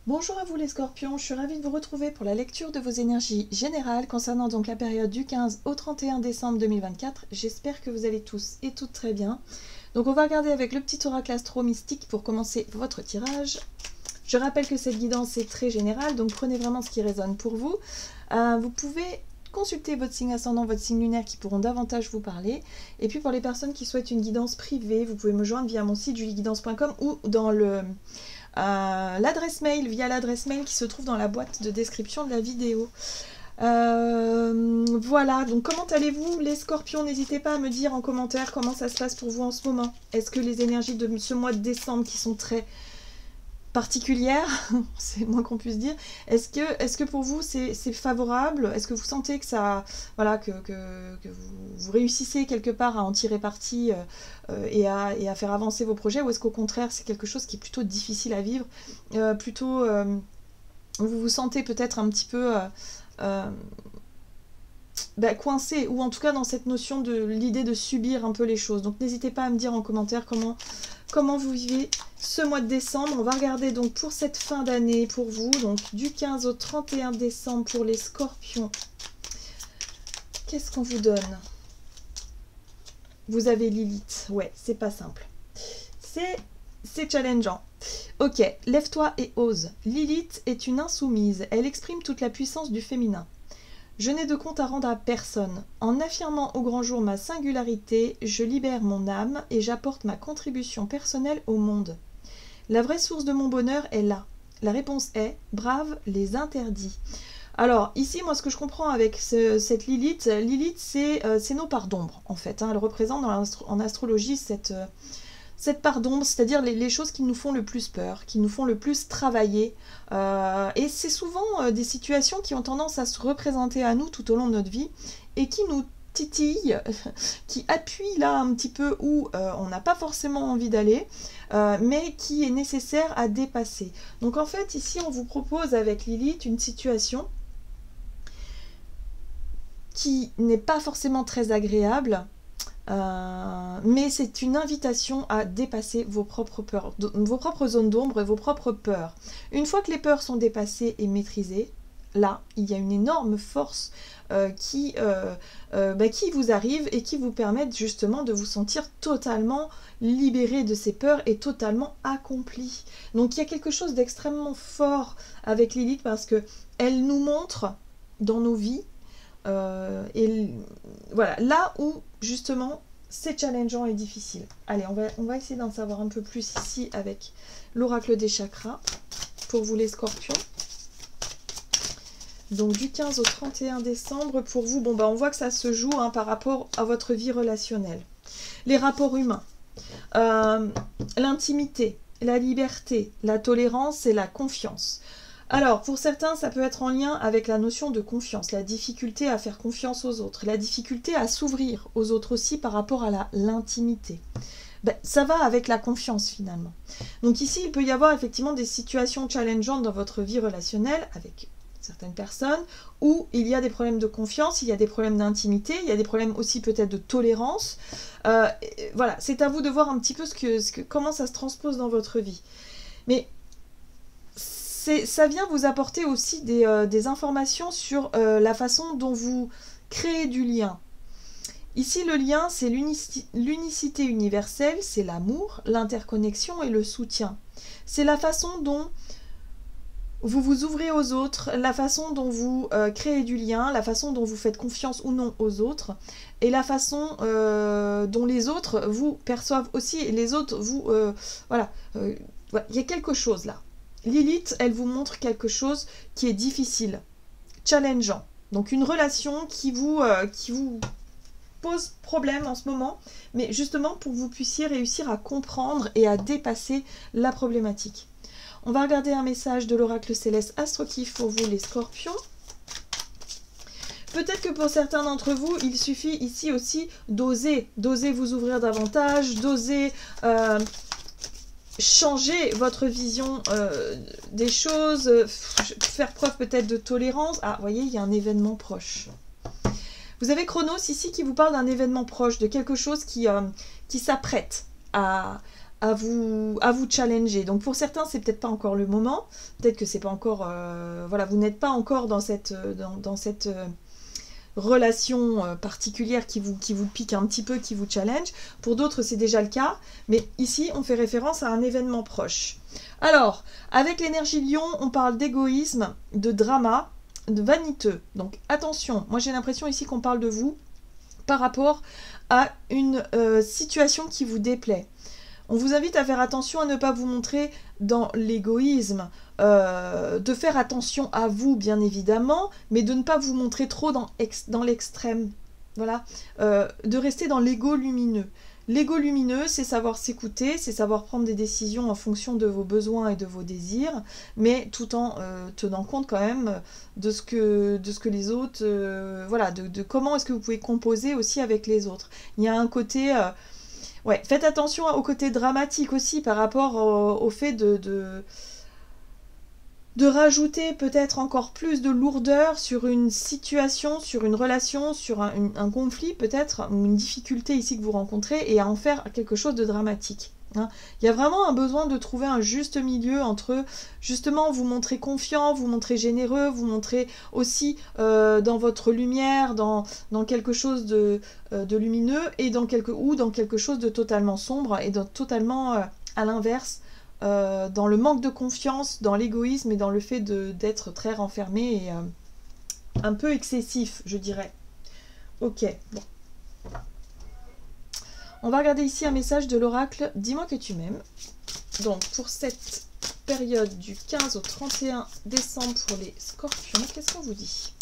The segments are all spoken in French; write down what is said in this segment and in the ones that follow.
Bonjour à vous les scorpions, je suis ravie de vous retrouver pour la lecture de vos énergies générales concernant donc la période du 15 au 31 décembre 2024. J'espère que vous allez tous et toutes très bien. Donc on va regarder avec le petit oracle astro mystique pour commencer votre tirage. Je rappelle que cette guidance est très générale, donc prenez vraiment ce qui résonne pour vous. Vous pouvez consulter votre signe ascendant, votre signe lunaire qui pourront davantage vous parler. Et puis pour les personnes qui souhaitent une guidance privée, vous pouvez me joindre via mon site julieguidance.com ou dans l'adresse mail, via l'adresse mail qui se trouve dans la boîte de description de la vidéo. Voilà, donc comment allez-vous les scorpions? N'hésitez pas à me dire en commentaire comment ça se passe pour vous en ce moment. Est-ce que les énergies de ce mois de décembre qui sont très particulière, c'est le moins qu'on puisse dire. Est-ce que pour vous c'est favorable? Est-ce que vous sentez que ça, voilà, que vous réussissez quelque part à en tirer parti et à faire avancer vos projets, ou est-ce qu'au contraire c'est quelque chose qui est plutôt difficile à vivre, vous vous sentez peut-être un petit peu coincé, ou en tout cas dans cette notion de l'idée de subir un peu les choses. Donc n'hésitez pas à me dire en commentaire comment vous vivez ce mois de décembre. On va regarder donc pour cette fin d'année pour vous, donc du 15 au 31 décembre pour les scorpions. Qu'est-ce qu'on vous donne? Vous avez Lilith. Ouais, c'est pas simple. C'est challengeant. Ok, lève-toi et ose. Lilith est une insoumise. Elle exprime toute la puissance du féminin. Je n'ai de compte à rendre à personne. En affirmant au grand jour ma singularité, je libère mon âme et j'apporte ma contribution personnelle au monde. La vraie source de mon bonheur est là. La réponse est « brave les interdits ». Alors, ici, moi, ce que je comprends avec cette Lilith, c'est nos parts d'ombre, en fait. Hein. Elle représente en astrologie cette part d'ombre, c'est-à-dire les choses qui nous font le plus peur, qui nous font le plus travailler. Et c'est souvent des situations qui ont tendance à se représenter à nous tout au long de notre vie et qui nous titillent, qui appuient là un petit peu où on n'a pas forcément envie d'aller, mais qui est nécessaire à dépasser. Donc en fait, ici, on vous propose avec Lilith une situation qui n'est pas forcément très agréable, mais c'est une invitation à dépasser vos propres peurs, vos propres zones d'ombre et vos propres peurs. Une fois que les peurs sont dépassées et maîtrisées, là, il y a une énorme force qui vous arrive et qui vous permet justement de vous sentir totalement libéré de ces peurs et totalement accompli. Donc il y a quelque chose d'extrêmement fort avec Lilith parce que elle nous montre dans nos vies et voilà, là où justement c'est challengeant et difficile. Allez, on va essayer d'en savoir un peu plus ici avec l'oracle des chakras pour vous les scorpions. Donc du 15 au 31 décembre pour vous, on voit que ça se joue par rapport à votre vie relationnelle. Les rapports humains, l'intimité, la liberté, la tolérance et la confiance. Alors, pour certains, ça peut être en lien avec la notion de confiance, la difficulté à faire confiance aux autres, la difficulté à s'ouvrir aux autres aussi par rapport à l'intimité. Ça va avec la confiance finalement. Donc ici, il peut y avoir effectivement des situations challengeantes dans votre vie relationnelle avec certaines personnes où il y a des problèmes de confiance, il y a des problèmes d'intimité, il y a des problèmes aussi peut-être de tolérance. Voilà, c'est à vous de voir un petit peu comment ça se transpose dans votre vie. Mais ça vient vous apporter aussi des informations sur la façon dont vous créez du lien. Ici, le lien, c'est l'unicité universelle, c'est l'amour, l'interconnexion et le soutien. C'est la façon dont vous vous ouvrez aux autres, la façon dont vous créez du lien, la façon dont vous faites confiance ou non aux autres, et la façon dont les autres vous perçoivent aussi, et les autres vous... voilà, il y a quelque chose là. Lilith, elle vous montre quelque chose qui est difficile, challengeant. Donc une relation qui vous pose problème en ce moment, mais justement pour que vous puissiez réussir à comprendre et à dépasser la problématique. On va regarder un message de l'oracle céleste AstroKiff pour vous les scorpions. Peut-être que pour certains d'entre vous, il suffit ici aussi d'oser vous ouvrir davantage, d'oser changer votre vision des choses, faire preuve peut-être de tolérance. Ah, vous voyez, il y a un événement proche. Vous avez Chronos ici qui vous parle d'un événement proche, de quelque chose qui s'apprête à à vous challenger. Donc pour certains, c'est peut-être pas encore le moment. Peut-être que c'est pas encore... voilà, vous n'êtes pas encore dans cette relation particulière qui vous pique un petit peu, qui vous challenge. Pour d'autres, c'est déjà le cas. Mais ici, on fait référence à un événement proche. Alors, avec l'énergie lion, on parle d'égoïsme, de drama, de vaniteux. Donc attention, moi j'ai l'impression ici qu'on parle de vous par rapport à une situation qui vous déplaît. On vous invite à faire attention à ne pas vous montrer dans l'égoïsme, de faire attention à vous bien évidemment, mais de ne pas vous montrer trop dans l'extrême. Voilà, de rester dans l'ego lumineux. L'ego lumineux, c'est savoir s'écouter, c'est savoir prendre des décisions en fonction de vos besoins et de vos désirs, mais tout en tenant compte quand même de ce que les autres, voilà, de comment est-ce que vous pouvez composer aussi avec les autres. Il y a un côté... ouais, faites attention au côté dramatique aussi par rapport au fait de rajouter peut-être encore plus de lourdeur sur une situation, sur une relation, sur un conflit peut-être, ou une difficulté ici que vous rencontrez, et à en faire quelque chose de dramatique. Hein. Il y a vraiment un besoin de trouver un juste milieu entre justement vous montrer confiant, vous montrer généreux, vous montrer aussi dans votre lumière, dans quelque chose de lumineux, et dans quelque chose de totalement sombre et totalement à l'inverse. Dans le manque de confiance, dans l'égoïsme et dans le fait d'être très renfermé et un peu excessif, je dirais. Ok, bon. On va regarder ici un message de l'oracle. Dis-moi que tu m'aimes. Donc, pour cette période du 15 au 31 décembre pour les scorpions, qu'est-ce qu'on vous dit ?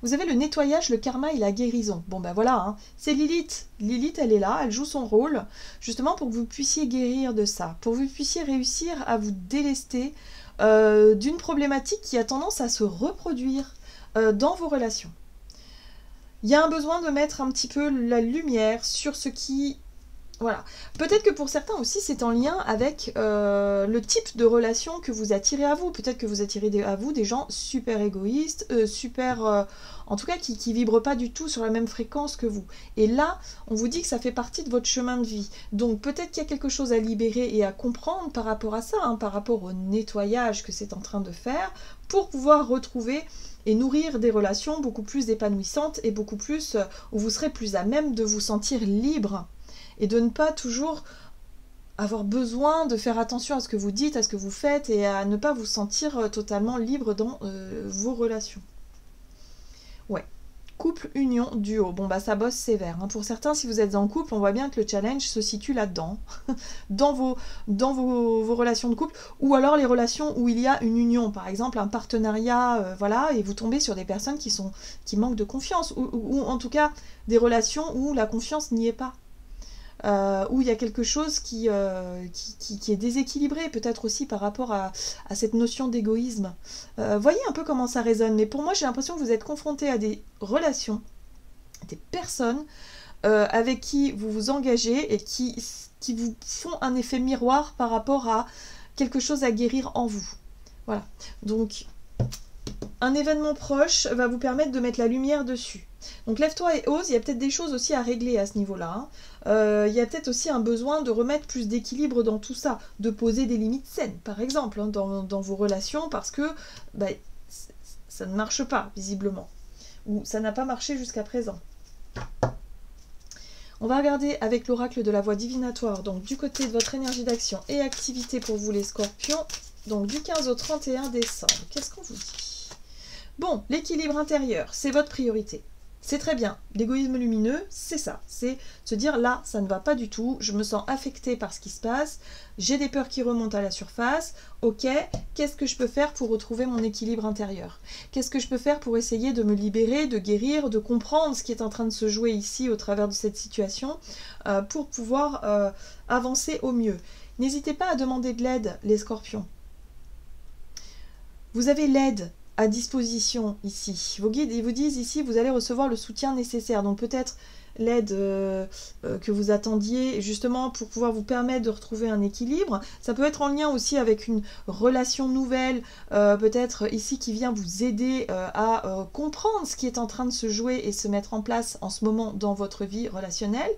Vous avez le nettoyage, le karma et la guérison. Bon ben voilà, hein. C'est Lilith. Lilith, elle est là, elle joue son rôle, justement pour que vous puissiez guérir de ça, pour que vous puissiez réussir à vous délester d'une problématique qui a tendance à se reproduire dans vos relations. Il y a un besoin de mettre un petit peu la lumière sur ce qui... Voilà. Peut-être que pour certains aussi, c'est en lien avec le type de relation que vous attirez à vous. Peut-être que vous attirez à vous des gens super égoïstes, en tout cas qui vibrent pas du tout sur la même fréquence que vous. Et là, on vous dit que ça fait partie de votre chemin de vie. Donc peut-être qu'il y a quelque chose à libérer et à comprendre par rapport à ça, hein, par rapport au nettoyage que c'est en train de faire, pour pouvoir retrouver et nourrir des relations beaucoup plus épanouissantes et beaucoup plus où vous serez plus à même de vous sentir libre. Et de ne pas toujours avoir besoin de faire attention à ce que vous dites, à ce que vous faites, et à ne pas vous sentir totalement libre dans vos relations. Ouais. Couple, union, duo. Bon, bah ça bosse sévère. Hein. Pour certains, si vous êtes en couple, on voit bien que le challenge se situe là-dedans, dans vos relations de couple, ou alors les relations où il y a une union, par exemple un partenariat, voilà, et vous tombez sur des personnes qui manquent de confiance, ou en tout cas des relations où la confiance n'y est pas. Où il y a quelque chose qui est déséquilibré, peut-être aussi par rapport à cette notion d'égoïsme. Voyez un peu comment ça résonne, mais pour moi j'ai l'impression que vous êtes confronté à des relations, des personnes avec qui vous vous engagez et qui vous font un effet miroir par rapport à quelque chose à guérir en vous. Voilà, donc un événement proche va vous permettre de mettre la lumière dessus. Donc lève-toi et ose, il y a peut-être des choses aussi à régler à ce niveau-là. Hein. Il y a peut-être aussi un besoin de remettre plus d'équilibre dans tout ça, de poser des limites saines, par exemple, hein, dans vos relations, parce que bah, ça ne marche pas, visiblement. Ou ça n'a pas marché jusqu'à présent. On va regarder avec l'oracle de la voie divinatoire, donc du côté de votre énergie d'action et activité pour vous les scorpions, donc du 15 au 31 décembre. Qu'est-ce qu'on vous dit ? Bon, l'équilibre intérieur, c'est votre priorité. C'est très bien. L'égoïsme lumineux, c'est ça. C'est se dire là, ça ne va pas du tout. Je me sens affectée par ce qui se passe. J'ai des peurs qui remontent à la surface. Ok, qu'est-ce que je peux faire pour retrouver mon équilibre intérieur? Qu'est-ce que je peux faire pour essayer de me libérer, de guérir, de comprendre ce qui est en train de se jouer ici au travers de cette situation pour pouvoir avancer au mieux? N'hésitez pas à demander de l'aide, les scorpions. Vous avez l'aide à disposition ici. Vos guides, ils vous disent ici, vous allez recevoir le soutien nécessaire. Donc peut-être l'aide que vous attendiez justement pour pouvoir vous permettre de retrouver un équilibre. Ça peut être en lien aussi avec une relation nouvelle, peut-être ici qui vient vous aider à comprendre ce qui est en train de se jouer et se mettre en place en ce moment dans votre vie relationnelle.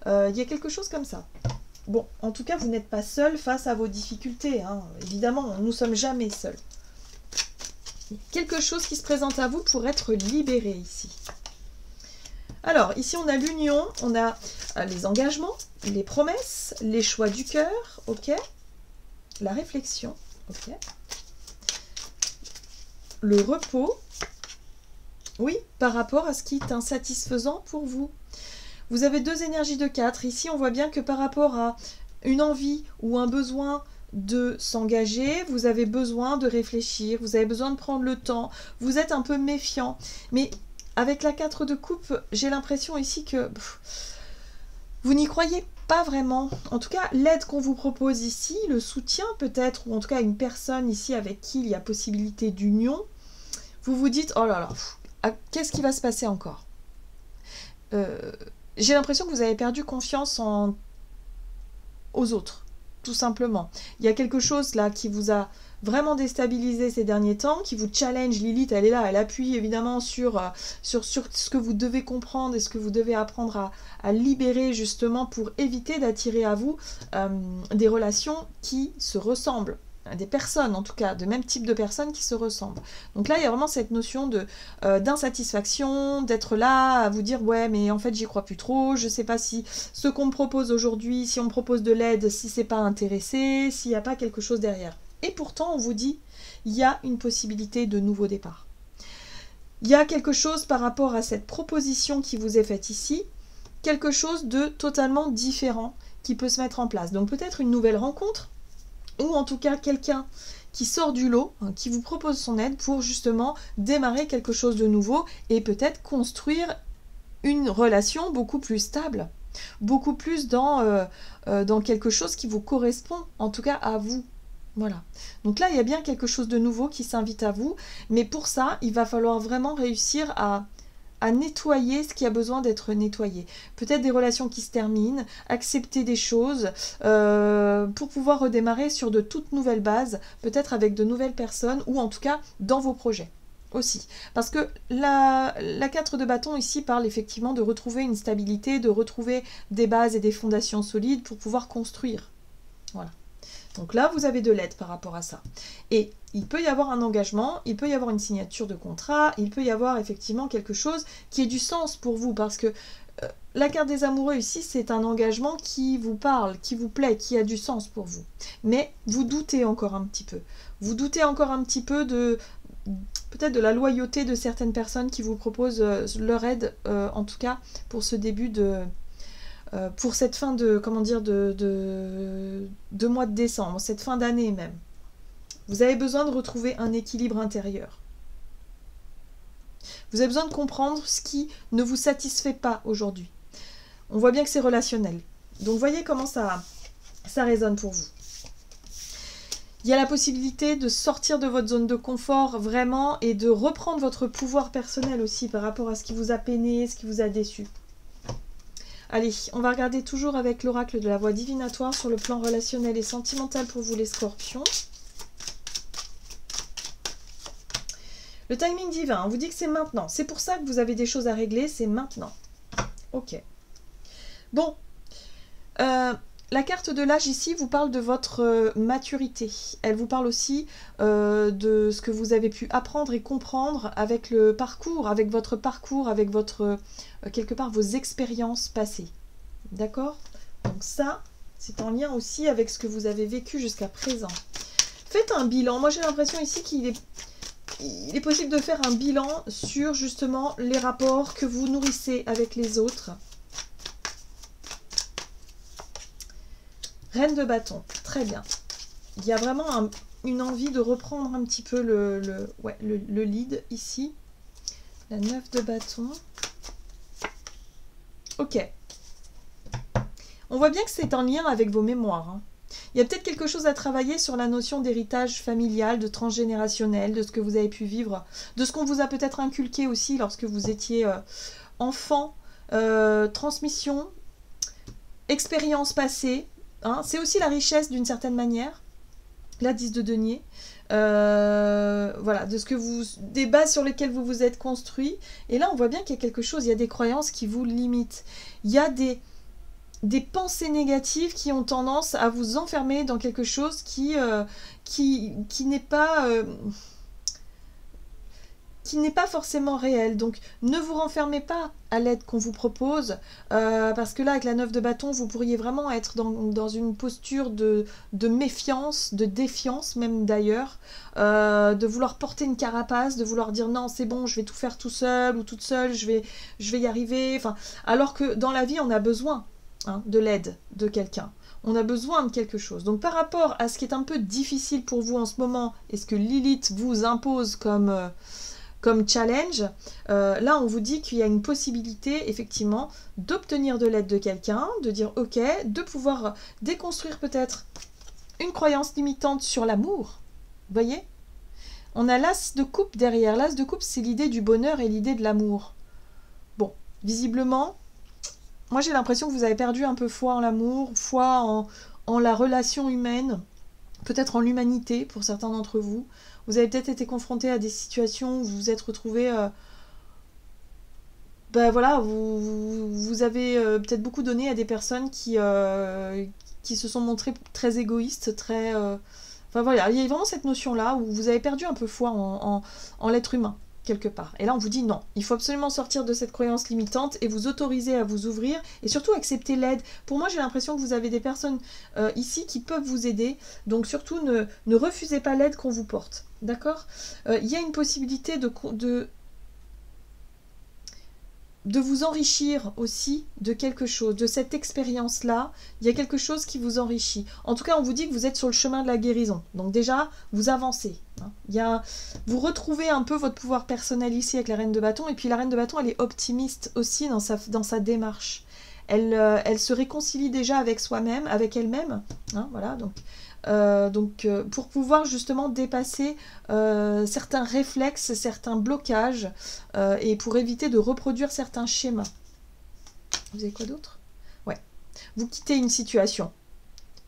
Il y a quelque chose comme ça. Bon, en tout cas, vous n'êtes pas seul face à vos difficultés. Hein. Évidemment, nous ne sommes jamais seuls. Quelque chose qui se présente à vous pour être libéré ici. Alors, ici, on a l'union, on a les engagements, les promesses, les choix du cœur, ok. La réflexion, ok. Le repos, oui, par rapport à ce qui est insatisfaisant pour vous. Vous avez 2 énergies de 4. Ici, on voit bien que par rapport à une envie ou un besoin de s'engager, vous avez besoin de réfléchir, vous avez besoin de prendre le temps, vous êtes un peu méfiant. Mais avec la 4 de coupe, j'ai l'impression ici que vous n'y croyez pas vraiment. En tout cas, l'aide qu'on vous propose ici, le soutien peut-être, ou en tout cas une personne ici avec qui il y a possibilité d'union, vous vous dites, oh là là, qu'est-ce qui va se passer encore? J'ai l'impression que vous avez perdu confiance aux autres, tout simplement. Il y a quelque chose là qui vous a vraiment déstabilisé ces derniers temps, qui vous challenge. Lilith, elle est là, elle appuie évidemment sur ce que vous devez comprendre et ce que vous devez apprendre à libérer justement pour éviter d'attirer à vous des relations qui se ressemblent. Des personnes en tout cas, de même type de personnes qui se ressemblent. Donc là, il y a vraiment cette notion d'insatisfaction, d'être là à vous dire « ouais, mais en fait, j'y crois plus trop, je sais pas si ce qu'on me propose aujourd'hui, si on me propose de l'aide, si c'est pas intéressé, s'il n'y a pas quelque chose derrière. » Et pourtant, on vous dit « il y a une possibilité de nouveau départ. » Il y a quelque chose par rapport à cette proposition qui vous est faite ici, quelque chose de totalement différent qui peut se mettre en place. Donc peut-être une nouvelle rencontre, ou en tout cas quelqu'un qui sort du lot, hein, qui vous propose son aide pour justement démarrer quelque chose de nouveau et peut-être construire une relation beaucoup plus stable, beaucoup plus dans quelque chose qui vous correspond, en tout cas à vous. Voilà. Donc là, il y a bien quelque chose de nouveau qui s'invite à vous, mais pour ça, il va falloir vraiment réussir à nettoyer ce qui a besoin d'être nettoyé. Peut-être des relations qui se terminent, accepter des choses pour pouvoir redémarrer sur de toutes nouvelles bases, peut-être avec de nouvelles personnes ou en tout cas dans vos projets aussi. Parce que la 4 de bâton ici parle effectivement de retrouver une stabilité, de retrouver des bases et des fondations solides pour pouvoir construire. Voilà. Donc là, vous avez de l'aide par rapport à ça. Et il peut y avoir un engagement, il peut y avoir une signature de contrat, il peut y avoir effectivement quelque chose qui ait du sens pour vous, parce que la carte des amoureux ici, c'est un engagement qui vous parle, qui vous plaît, qui a du sens pour vous. Mais vous doutez encore un petit peu. Vous doutez encore un petit peu de peut-être de la loyauté de certaines personnes qui vous proposent leur aide, en tout cas pour ce début pour cette fin de, comment dire, de mois de décembre, cette fin d'année même. Vous avez besoin de retrouver un équilibre intérieur. Vous avez besoin de comprendre ce qui ne vous satisfait pas aujourd'hui. On voit bien que c'est relationnel. Donc voyez comment ça résonne pour vous. Il y a la possibilité de sortir de votre zone de confort vraiment et de reprendre votre pouvoir personnel aussi par rapport à ce qui vous a peiné, ce qui vous a déçu. Allez, on va regarder toujours avec l'oracle de la voie divinatoire sur le plan relationnel et sentimental pour vous les scorpions. Le timing divin, on vous dit que c'est maintenant. C'est pour ça que vous avez des choses à régler, c'est maintenant. Ok. Bon. La carte de l'âge ici vous parle de votre maturité. Elle vous parle aussi de ce que vous avez pu apprendre et comprendre avec le parcours, avec votre quelque part, vos expériences passées. D'accord? Donc ça, c'est en lien aussi avec ce que vous avez vécu jusqu'à présent. Faites un bilan. Moi, j'ai l'impression ici qu'il est possible de faire un bilan sur justement les rapports que vous nourrissez avec les autres. Reine de bâton, très bien. Il y a vraiment une envie de reprendre un petit peu le lead ici. La 9 de bâton. Ok. On voit bien que c'est en lien avec vos mémoires. Hein. Il y a peut-être quelque chose à travailler sur la notion d'héritage familial, de transgénérationnel, de ce que vous avez pu vivre, de ce qu'on vous a peut-être inculqué aussi lorsque vous étiez enfant, transmission, expérience passée. Hein, c'est aussi la richesse d'une certaine manière, la 10 de denier, voilà, des bases sur lesquelles vous vous êtes construit. Et là, on voit bien qu'il y a quelque chose, il y a des croyances qui vous limitent. Il y a des des pensées négatives qui ont tendance à vous enfermer dans quelque chose qui n'est pas... qui n'est pas forcément réel. Donc ne vous renfermez pas à l'aide qu'on vous propose, parce que là avec la 9 de bâton, vous pourriez vraiment être dans une posture de méfiance, de défiance même d'ailleurs, de vouloir porter une carapace, de vouloir dire non c'est bon, je vais tout faire tout seul ou toute seule, je vais y arriver, enfin, alors que dans la vie on a besoin de l'aide de quelqu'un. On a besoin de quelque chose. Donc par rapport à ce qui est un peu difficile pour vous en ce moment, et ce que Lilith vous impose comme challenge, là on vous dit qu'il y a une possibilité effectivement d'obtenir de l'aide de quelqu'un, de dire ok, de pouvoir déconstruire peut-être une croyance limitante sur l'amour. Vous voyez? On a l'as de coupe derrière. L'as de coupe, c'est l'idée du bonheur et l'idée de l'amour. Bon, visiblement, moi j'ai l'impression que vous avez perdu un peu foi en l'amour, foi en la relation humaine, peut-être en l'humanité pour certains d'entre vous. Vous avez peut-être été confronté à des situations où vous vous êtes retrouvé... ben voilà, vous avez peut-être beaucoup donné à des personnes qui se sont montrées très égoïstes, très... Enfin voilà, il y a vraiment cette notion-là où vous avez perdu un peu foi en l'être humain, quelque part. Et là, on vous dit non, il faut absolument sortir de cette croyance limitante et vous autoriser à vous ouvrir et surtout accepter l'aide. Pour moi, j'ai l'impression que vous avez des personnes ici qui peuvent vous aider, donc surtout ne refusez pas l'aide qu'on vous porte. D'accord? Il y a une possibilité de vous enrichir aussi de quelque chose, de cette expérience-là. Il y a quelque chose qui vous enrichit. En tout cas, on vous dit que vous êtes sur le chemin de la guérison. Donc déjà, vous avancez. Vous retrouvez un peu votre pouvoir personnel ici avec la reine de bâton. Et puis la reine de bâton, elle est optimiste aussi dans sa démarche. Elle se réconcilie déjà avec soi-même, avec elle-même. Voilà, donc pour pouvoir justement dépasser certains réflexes, certains blocages et pour éviter de reproduire certains schémas. Vous avez quoi d'autre? Ouais. Vous quittez une situation.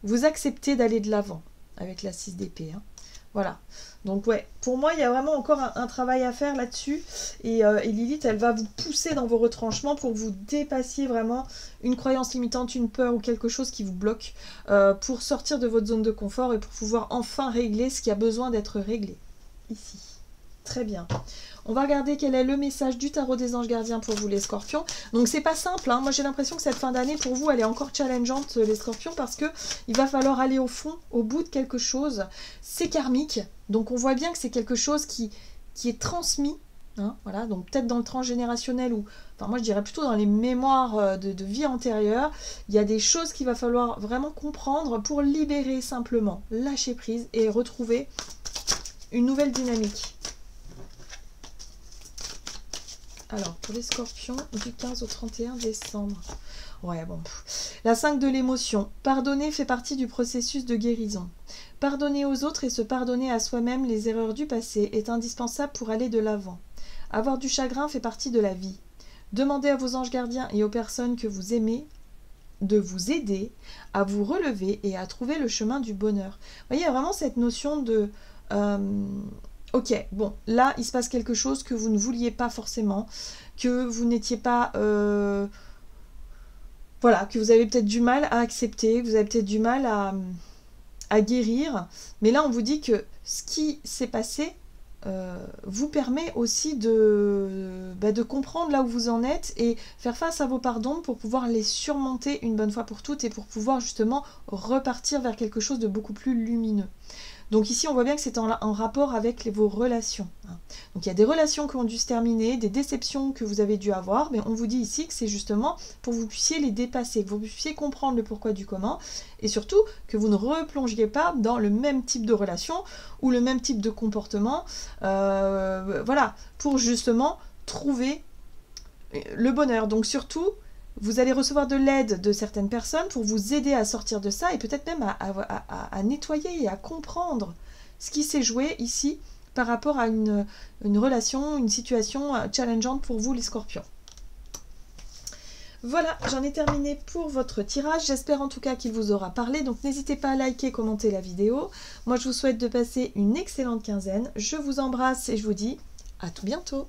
Vous acceptez d'aller de l'avant avec la 6 d'épée. Voilà. Donc ouais, pour moi, il y a vraiment encore un travail à faire là-dessus. Et Lilith, elle va vous pousser dans vos retranchements pour que vous dépassiez vraiment une croyance limitante, une peur ou quelque chose qui vous bloque pour sortir de votre zone de confort et pour pouvoir enfin régler ce qui a besoin d'être réglé. Ici. Très bien. On va regarder quel est le message du tarot des anges gardiens pour vous les scorpions. Donc c'est pas simple, moi j'ai l'impression que cette fin d'année pour vous elle est encore challengeante les scorpions parce que il va falloir aller au fond, au bout de quelque chose. C'est karmique, donc on voit bien que c'est quelque chose qui est transmis. Voilà, donc peut-être dans le transgénérationnel ou, enfin moi je dirais plutôt dans les mémoires de vie antérieure, il y a des choses qu'il va falloir vraiment comprendre pour libérer simplement, lâcher prise et retrouver une nouvelle dynamique. Alors, pour les scorpions, du 15 au 31 décembre. Ouais, bon. La 5 de l'émotion. Pardonner fait partie du processus de guérison. Pardonner aux autres et se pardonner à soi-même les erreurs du passé est indispensable pour aller de l'avant. Avoir du chagrin fait partie de la vie. Demandez à vos anges gardiens et aux personnes que vous aimez de vous aider à vous relever et à trouver le chemin du bonheur. Vous voyez, il y a vraiment cette notion de... ok, bon, là, il se passe quelque chose que vous ne vouliez pas forcément, que vous n'étiez pas... voilà, que vous avez peut-être du mal à accepter, que vous avez peut-être du mal à guérir. Mais là, on vous dit que ce qui s'est passé vous permet aussi de comprendre là où vous en êtes et faire face à vos pardons pour pouvoir les surmonter une bonne fois pour toutes et pour pouvoir justement repartir vers quelque chose de beaucoup plus lumineux. Donc ici, on voit bien que c'est en rapport avec vos relations. Donc il y a des relations qui ont dû se terminer, des déceptions que vous avez dû avoir, mais on vous dit ici que c'est justement pour que vous puissiez les dépasser, que vous puissiez comprendre le pourquoi du comment, et surtout que vous ne replongiez pas dans le même type de relation ou le même type de comportement, voilà, pour justement trouver le bonheur. Donc surtout, vous allez recevoir de l'aide de certaines personnes pour vous aider à sortir de ça et peut-être même à nettoyer et à comprendre ce qui s'est joué ici par rapport à une relation, une situation challengeante pour vous les scorpions. Voilà, j'en ai terminé pour votre tirage. J'espère en tout cas qu'il vous aura parlé. Donc n'hésitez pas à liker, commenter la vidéo. Moi je vous souhaite de passer une excellente quinzaine. Je vous embrasse et je vous dis à tout bientôt.